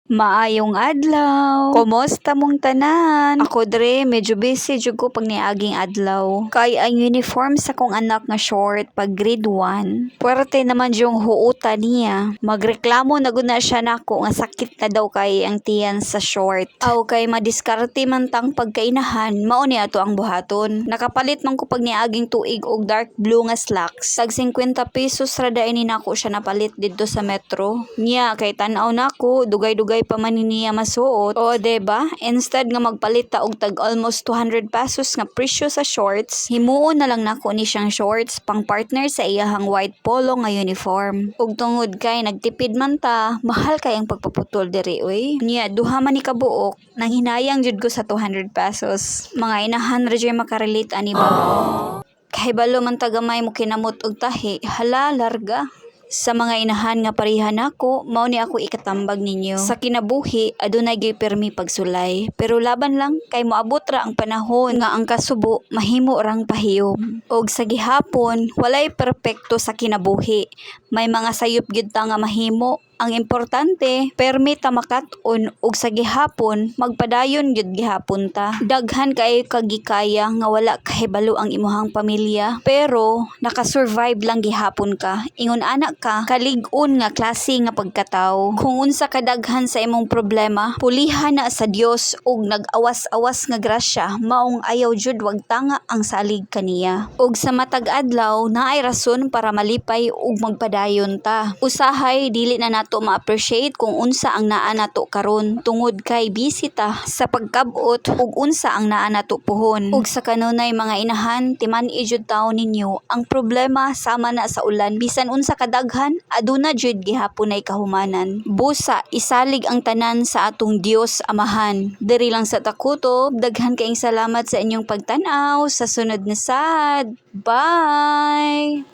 Maayong adlaw. Kumusta mong tanan? Ako dre medyo busy jud ko pag niaging adlaw. Kay ang uniform sa kong anak nga short pag grade 1. Puwerte naman yung huutan niya. Magreklamo na gud na siya nako nga sakit na daw kay ang tiyan sa short. Aw kay madiskarte man tang pagkainahan, mao ni ato ang buhaton. Nakapalit man ko pag niaging tuig og dark blue nga slacks. Tag 50 pesos ra dai ni nako siya napalit didto sa metro. Nya kay tan-aw nako dugay-dugay pa man niya masuot. O diba? Instead nga magpalit ta og tag almost 200 pesos nga presyo sa shorts, himuon na lang nako ni siyang shorts pang partner sa iyahang white polo nga uniform. Ug tungod kay nagtipid man ta, mahal kay ang pagpaputol diri oy. Nya duha man ni kabuok, nang hinayang jud ko sa 200 pesos. Mga inahan ra jud makarelate ani ba? Kay balo man tagamay mo kinamot og tahi, hala larga. Sa mga inahan nga parehan nako, mao ni ako ikatambag ninyo. Sa kinabuhi, adunay gyud permi pagsulay. Pero laban lang kay moabot ra ang panahon nga ang kasubo mahimo rang pahiyom. Og sa gihapon, walay perpekto sa kinabuhi. May mga sayop gyud ta nga mahimo. Ang importante, permi ta makat-on ug sa gihapon magpadayon gyud gihapon ta. Daghan kay kagikaya nga wala kahibalo ang imuhang pamilya, pero nakasurvive lang gihapon ka. Ingon anak ka, kalig-on nga klase nga pagkatao. Kung unsa kadaghan sa imong problema, pulihan na sa Dios ug nag-awas-awas nga grasya, maong ayaw jud wag tanga ang salig kaniya. Ug sa matag adlaw, naay rason para malipay ug magpadayon ta. Usahay dili na nato ma-appreciate kung unsa ang naa nato karon tungod kay busy ta sa pagkabot ug unsa ang naa nato puhon. Ug sa kanunay mga inahan, timan-i jud taon ninyo, ang problema sama na sa ulan, bisan unsa kadaghan aduna jud gihapon ay kahumanan. Busa isalig ang tanan sa atong Dios Amahan. Diri lang sa Takutob, daghan kayong salamat sa inyong pagtan-aw. Sa sunod na sad. Bye.